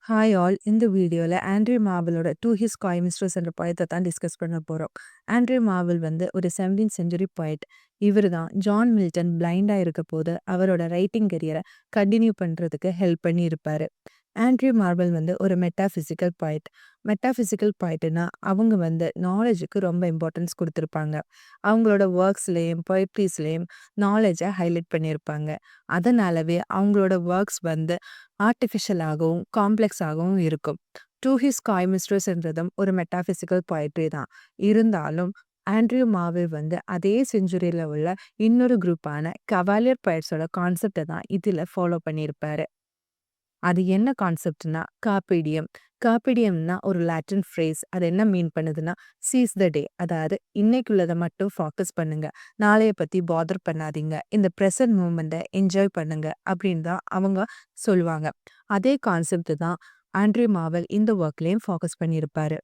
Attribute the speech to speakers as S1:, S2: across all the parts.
S1: Hi all இந்த வீடியோவில் Andrew மார்வலோட two his காய் மிஸ்ட்ரஸ் என்ற poet தான் டிஸ்கஸ் பண்ண போகிறோம். ஆண்ட்ரூ மார்வல் வந்து ஒரு 17th செஞ்சுரி poet. இவர் தான் ஜான் மில்டன் பிளைண்டாக இருக்க போது அவரோட ரைட்டிங் கரியரை கண்டினியூ பண்ணுறதுக்கு ஹெல்ப் பண்ணி இருப்பார். ஆண்ட்ரூ மார்வல் வந்து ஒரு மெட்டாஃபிசிக்கல் poet. மெட்டாஃபிசிக்கல் poetனா அவங்க வந்து நாலேஜுக்கு ரொம்ப இம்பார்ட்டன்ஸ் கொடுத்துருப்பாங்க. அவங்களோட ஒர்க்ஸ்லேயும் பொயட்ரிஸ்லேயும் நாலேஜை ஹைலைட் பண்ணியிருப்பாங்க. அதனாலவே அவங்களோட ஒர்க்ஸ் வந்து ஆர்டிஃபிஷியலாகவும் காம்ப்ளெக்ஸாகவும் இருக்கும். டூ ஹிஸ் காய் மிஸ்ட்ரஸ்ன்றதும் ஒரு மெட்டாஃபிசிக்கல் poetry தான். இருந்தாலும் ஆண்ட்ரூ மார்வல் வந்து அதே செஞ்சுரியில் உள்ள இன்னொரு குரூப்பான கவாலியர் poetsோட கான்செப்டை தான் இதில் ஃபாலோ பண்ணியிருப்பாரு. அது என்ன கான்செப்ட்னா கார்பிடியம். கார்பிடியம்னா ஒரு லாட்டின் ஃப்ரேஸ். அது என்ன மீன் பண்ணுதுன்னா சீஸ் த டே. அதாவது இன்னைக்குள்ளதை மட்டும் ஃபோக்கஸ் பண்ணுங்க, நாளைய பற்றி பாதர் பண்ணாதீங்க, இந்த ப்ரெசன்ட் மூமெண்ட்டை என்ஜாய் பண்ணுங்க அப்படின்னு தான் அவங்க சொல்லுவாங்க. அதே கான்செப்ட் தான் ஆண்ட்ரூ மார்வல் இந்த ஒர்க்லேயும் ஃபோக்கஸ் பண்ணியிருப்பாரு.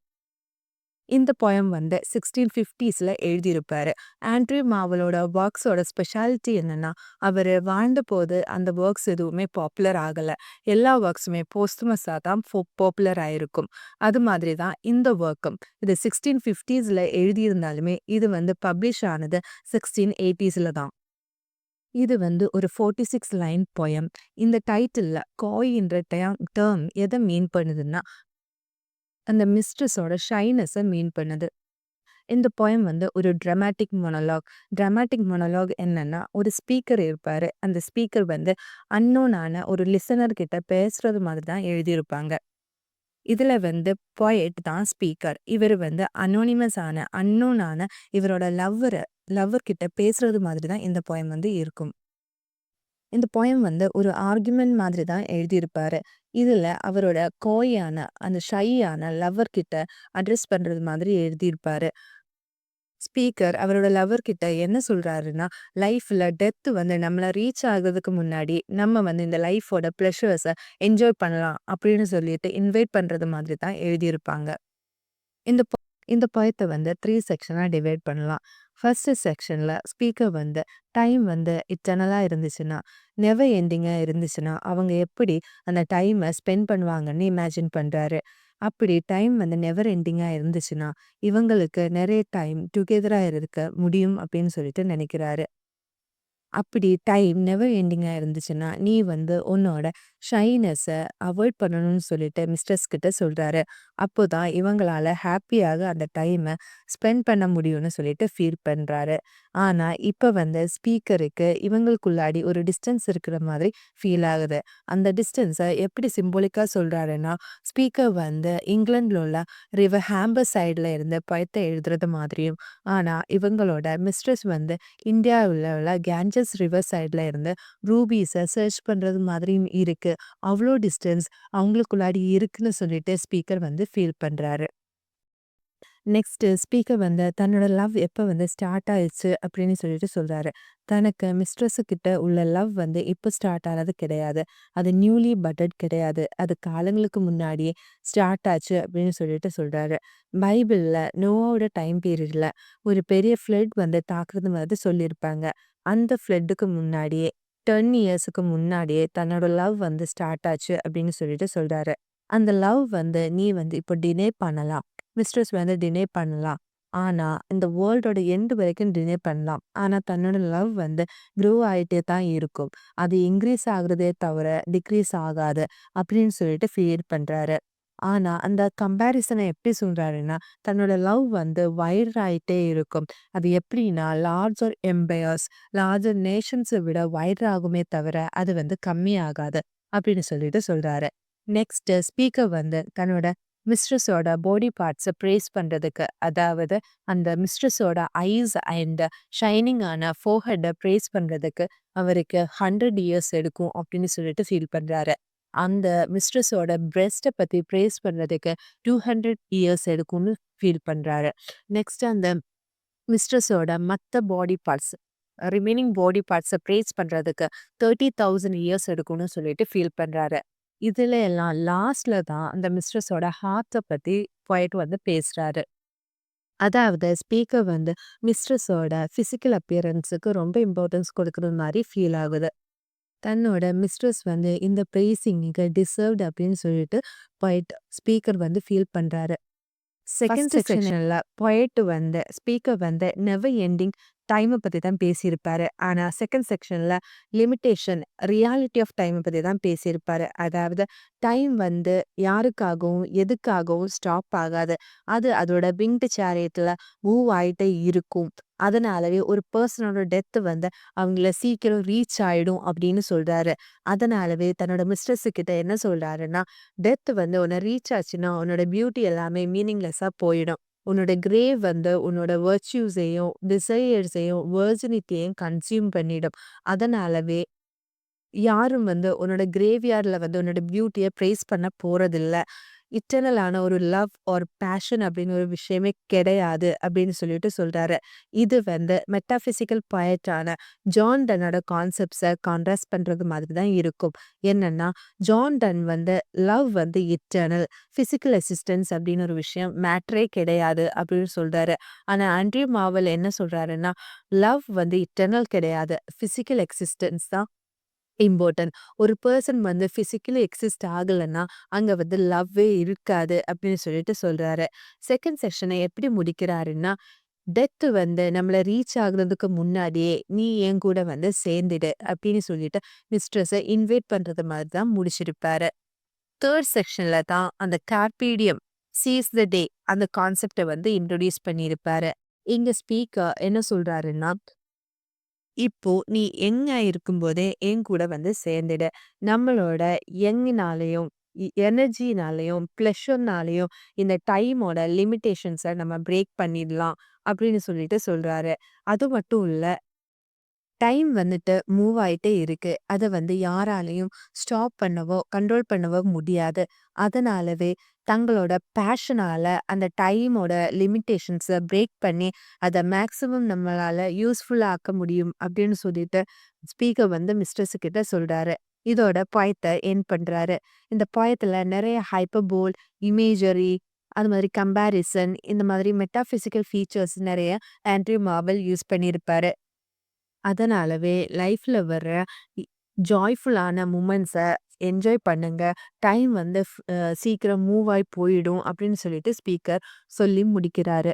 S1: இந்த போயம் வந்து 1650ஸ்ல எழுதியிருப்பாரு. ஆண்ட்ரூ மார்வலோட ஒர்க்ஸோட ஸ்பெஷாலிட்டி என்னன்னா, அவர் வாழ்ந்தபோது அந்த ஒர்க்ஸ் எதுவுமே பாப்புலர் ஆகல. எல்லா ஒர்க்ஸுமே போஸ்துமஸா தான் பாப்புலர் ஆயிருக்கும். அது மாதிரி தான் இந்த ஒர்க்கும். இது 1650ஸ்ல எழுதியிருந்தாலுமே இது வந்து பப்ளிஷ் ஆனது 1680ஸ்ல தான். இது வந்து ஒரு 46 லைன் போயம். இந்த டைட்டில்ல காய் என்ற டேர்ம் எதை மீன் பண்ணுதுன்னா, அந்த மிஸ்ட்ரஸோட ஷைனஸை மீன் பண்ணுது. இந்த போயம் வந்து ஒரு ட்ராமாட்டிக் மொனோலாக். ட்ராமாட்டிக் மொனோலாக் என்னன்னா, ஒரு ஸ்பீக்கர் இருப்பாரு. அந்த ஸ்பீக்கர் வந்து அன்னோனான ஒரு லிசனர் கிட்ட பேசுறது மாதிரி தான் எழுதியிருப்பாங்க. இதுல வந்து போயட் தான் ஸ்பீக்கர். இவர் வந்து அன்னோனான இவரோட லவ்வர் கிட்ட பேசுறது மாதிரி தான் இந்த போயம் வந்து இருக்கும். இந்த போயம் வந்து ஒரு ஆர்குமெண்ட் மாதிரி தான் எழுதியிருப்பாரு. இதுல அவரோட அந்த ஷையான லவ்வர் கிட்ட அட்ரஸ் பண்றது மாதிரி எழுதியிருப்பாரு. ஸ்பீக்கர் அவரோட லவ்வர் கிட்ட என்ன சொல்றாருன்னா, லைஃப்ல டெத் வந்து நம்மள ரீச் ஆகுறதுக்கு முன்னாடி நம்ம வந்து இந்த லைஃபோட ப்ளஷர்ஸை என்ஜாய் பண்ணலாம் அப்படின்னு சொல்லிட்டு இன்வைட் பண்றது மாதிரி தான் எழுதியிருப்பாங்க. இந்த பொ இந்த பொயத்தை வந்து 3 செக்ஷனா டிவைட் பண்ணலாம். ஃபர்ஸ்ட் செக்ஷன்ல ஸ்பீக்கர் வந்து டைம் வந்து இட்டர்னலா இருந்துச்சுன்னா, நெவர் எண்டிங்கா இருந்துச்சுன்னா, அவங்க எப்படி அந்த டைமை ஸ்பெண்ட் பண்ணுவாங்கன்னு இமேஜின் பண்றாரு. அப்படி டைம் வந்து நெவர் எண்டிங்கா இருந்துச்சுன்னா, இவங்களுக்கு நிறைய டைம் டுகெதரா இருக்க முடியும் அப்படின்னு சொல்லிட்டு நினைக்கிறாரு. அப்படி டைம் நெவர் எண்டிங்கா இருந்துச்சுன்னா, நீ வந்து உன்னோட ஷைனஸ அவாய்ட் பண்ணணும்னு சொல்லிட்டு மிஸ்ட்ரஸ் கிட்ட சொல்றாரு. அப்போதான் இவங்களால ஹாப்பியாக அந்த டைம ஸ்பெண்ட் பண்ண முடியும்னு சொல்லிட்டு ஃபீல் பண்றாரு. ஆனா, இப்ப வந்து ஸ்பீக்கருக்கு இவங்களுக்குள்ளாடி ஒரு டிஸ்டன்ஸ் இருக்கிற மாதிரி ஃபீல் ஆகுது. அந்த டிஸ்டன்ஸ எப்படி சிம்பலிக்கா சொல்றாருன்னா, ஸ்பீக்கர் வந்து இங்கிலாந்துல உள்ள ரிவர் ஹாம்பர் சைடுல இருந்து பொயத்த எழுதுறது மாதிரியும், ஆனா இவங்களோட மிஸ்ட்ரஸ் வந்து இந்தியாவுல உள்ள கேஞ்சஸ் ரிவர் சைட்ல இருந்து ரூபீஸை சர்ச் பண்றது மாதிரியும் இருக்கு. அவ்வளோ டிஸ்டன்ஸ் அவங்களுக்குள்ளாடி இருக்குன்னு சொல்லிட்டு ஸ்பீக்கர் வந்து ஃபீல் பண்றாரு. நெக்ஸ்ட் ஸ்பீக்கர் வந்து தன்னோட லவ் எப்போ வந்து ஸ்டார்ட் ஆயிடுச்சு அப்படின்னு சொல்லிட்டு சொல்றாரு. தனக்கு மிஸ்ட்ரஸ் கிட்ட உள்ள லவ் வந்து இப்போ ஸ்டார்ட் ஆனது கிடையாது. அது நியூலி பட்டட் கிடையாது. அது காலங்களுக்கு முன்னாடியே ஸ்டார்ட் ஆச்சு அப்படின்னு சொல்லிட்டு சொல்றாரு. பைபிள்ல நோவோட டைம் பீரியட்ல ஒரு பெரிய ஃப்ளட் வந்து தாக்குறது மாதிரி சொல்லியிருப்பாங்க. அந்த ஃப்ளட்டுக்கு முன்னாடியே 10 இயர்ஸுக்கு முன்னாடியே தன்னோட லவ் வந்து ஸ்டார்ட் ஆச்சு அப்படின்னு சொல்லிட்டு சொல்றாரு. அந்த லவ் வந்து நீ வந்து இப்போ டினே பண்ணலாம். மிஸ்ட்ரஸ் வந்து டினே பண்ணலாம். ஆனா, இந்த வேர்ல்டோட எண்ட் வரைக்கும் டினே பண்ணலாம். ஆனா, தன்னோட லவ் வந்து க்ரோ ஆயிட்டே தான் இருக்கும். அது இன்க்ரீஸ் ஆகுறதே தவிர டிக்ரீஸ் ஆகாது அப்படின்னு சொல்லிட்டு ஃபீல் பண்றாரு. ஆனா, அந்த கம்பேரிசன எப்படி சொல்றாருன்னா, தன்னோட லவ் வந்து வைட் ஆயிட்டே இருக்கும். அது எப்படின்னா, லார்ஜர் நேஷன்ஸ விட வைட் ஆகுமே தவிர, அது வந்து கம்மியாகாது அப்படின்னு சொல்லிட்டு சொல்றாரு. நெக்ஸ்ட் ஸ்பீக்கர் வந்து தன்னோட மிஸ்ட்ரஸோட பாடி பார்ட்ஸை ப்ரேஸ் பண்றதுக்கு, அதாவது அந்த மிஸ்ட்ரஸோட ஐஸ் அண்ட் ஷைனிங் ஆன ஃபோர்ஹெட்டை ப்ரேஸ் பண்றதுக்கு அவருக்கு 100 இயர்ஸ் எடுக்கும் அப்படின்னு சொல்லிட்டு ஃபீல் பண்றாரு. அந்த மிஸ்ட்ரஸோட பிரெஸ்ட்டை பத்தி ப்ரேஸ் பண்றதுக்கு 200 இயர்ஸ் எடுக்கும்னு ஃபீல் பண்றாரு. நெக்ஸ்ட் அந்த மிஸ்ட்ரஸோட மத்த பாடி பார்ட்ஸ் ரிமைனிங் பாடி பார்ட்ஸை ப்ரேஸ் பண்றதுக்கு 30,000 இயர்ஸ் எடுக்கும்னு சொல்லிட்டு ஃபீல் பண்றாரு. இதுல எல்லாம் லாஸ்ட்ல தான் அந்த மிஸ்ட்ரஸோட ஹார்ட்ட பத்தி பொயட் வந்து பேசுறாரு. அதாவது ஸ்பீக்கர் வந்து மிஸ்ட்ரஸோட பிசிக்கல் அப்பியரன்ஸுக்கு ரொம்ப இம்பார்ட்டன்ஸ் கொடுக்குற மாதிரி ஃபீல் ஆகுது. தன்னோட மிஸ்ட்ரஸ் வந்து இந்த பிரைசிங்க்கு டிசர்வ்ட் அப்படின்னு சொல்லிட்டு பொயட் ஸ்பீக்கர் வந்து ஃபீல் பண்றாரு. செகண்ட் செக்ஷன்ல பொயட் வந்து ஸ்பீக்கர் வந்து நெவர் எண்டிங் டைமை பத்தி தான் பேசியிருப்பாரு. ஆனா செகண்ட் செக்ஷன்ல லிமிட்டேஷன் ரியாலிட்டி ஆஃப் டைமை பத்தி தான் பேசியிருப்பாரு. அதாவது டைம் வந்து யாருக்காகவும் எதுக்காகவும் ஸ்டாப் ஆகாது. அது அதோட விங்டு சேரியட்ல மூவ் ஆயிட்டே இருக்கும். அதனாலவே ஒரு பர்சனோட டெத் வந்து அவங்கள சீக்கிரம் ரீச் ஆயிடும் அப்படின்னு சொல்றாரு. அதனாலவே தன்னோட மிஸ்ட்ரஸ் கிட்ட என்ன சொல்றாருன்னா, டெத் வந்து உன்னை ரீச் ஆச்சுன்னா உன்னோட பியூட்டி எல்லாமே மீனிங்லெஸ்ஸா போயிடும். உன்னோட கிரேவ் வந்து உன்னோட வெர்ச்சுஸையும் டிசையர்ஸையும் வெர்ஜினிட்டியையும் கன்சியூம் பண்ணிடும். அதனாலவே யாரும் வந்து உன்னோட கிரேவ்யார்ட்ல வந்து உன்னோட பியூட்டிய பிரைஸ் பண்ண போறதில்ல. இட்டர்னலான ஒரு லவ் ஆர் பேஷன் அப்படின்னு ஒரு விஷயமே கிடையாது அப்படின்னு சொல்லிட்டு சொல்றாரு. இது வந்து மெட்டாபிசிக்கல் பொயட்டான ஜான் டன்னோட கான்செப்ட்ஸ கான்ட்ராஸ்ட் பண்றது மாதிரி தான் இருக்கும். என்னன்னா, ஜான் டன் வந்து லவ் வந்து இட்டர்னல், பிசிக்கல் எக்ஸிஸ்டன்ஸ் அப்படின்னு ஒரு விஷயம் மேட்டரே கிடையாது அப்படின்னு சொல்றாரு. ஆனா ஆண்ட்ரூ மார்வெல் என்ன சொல்றாருன்னா, லவ் வந்து இட்டர்னல் கிடையாது. பிசிக்கல் எக்ஸிஸ்டன்ஸ் தான் இம்பார்ட்டன்ட். ஒரு பெர்சன் வந்து பிசிக்கலி எக்ஸிஸ்ட் ஆகலன்னா, அங்க வந்து லவ்வே இருக்காது அப்படின்னு சொல்லிட்டு சொல்றாரு. செகண்ட் செக்ஷனை எப்படி முடிக்கிறாருன்னா, டெத் வந்து நம்மள ரீச் ஆகுறதுக்கு முன்னாடியே நீ என் கூட வந்து சேர்ந்துடு அப்படின்னு சொல்லிட்டு மிஸ்ட்ரஸ இன்வைட் பண்றது மாதிரி தான் முடிச்சிருப்பாரு. தேர்ட் செக்ஷன்ல தான் அந்த கார்பீடியம் சீஸ் த டே அந்த கான்செப்ட வந்து இன்ட்ரோடியூஸ் பண்ணியிருப்பாரு. இங்க ஸ்பீக்கர் என்ன சொல்றாருன்னா, இப்போ நீ யங்கா இருக்கும்போதே என் கூட வந்து சேர்ந்துடு. நம்மளோட யங்னாலயும், எனர்ஜினாலயும், ப்ளஷர்னாலயும் இந்த டைமோட லிமிட்டேஷன்ஸ நம்ம பிரேக் பண்ணிடலாம் அப்படின்னு சொல்லிட்டு சொல்றாரு. அது மட்டும் இல்ல, டைம் வந்துட்டு மூவ் ஆயிட்டே இருக்கு. அத வந்து யாராலயும் ஸ்டாப் பண்ணவோ, கண்ட்ரோல் பண்ணவோ முடியாது. அதனாலவே தங்களோட பேஷனால அந்த டைமோட லிமிட்டேஷன்ஸ பிரேக் பண்ணி, அத மேக்ஸிமம் நம்மளால யூஸ்ஃபுல்லா ஆக்க முடியும் அப்படின்னு சொல்லிட்டு ஸ்பீக்கர் வந்து மிஸ்ட்ரஸ் கிட்ட சொல்றாரு. இதோட பொயத்த எண்ட் பண்றாரு. இந்த பொயத்துல நெறைய ஹைப்பர்போல், இமேஜரி, அது மாதிரி கம்பேரிசன் இந்த மாதிரி மெட்டாபிசிக்கல் ஃபீச்சர்ஸ் நெறைய ஆண்ட்ரூ மார்வெல் யூஸ் பண்ணியிருப்பாரு. அதனாலவே லைஃப்ல வர இ ஜாய்ஃபுல்லான மூமெண்ட்ஸ என்ஜாய் பண்ணுங்க. டைம் வந்து சீக்கிரம் மூவ் ஆயி போயிடும் அப்படின்னு சொல்லிட்டு ஸ்பீக்கர் சொல்லி முடிக்கிறாரு.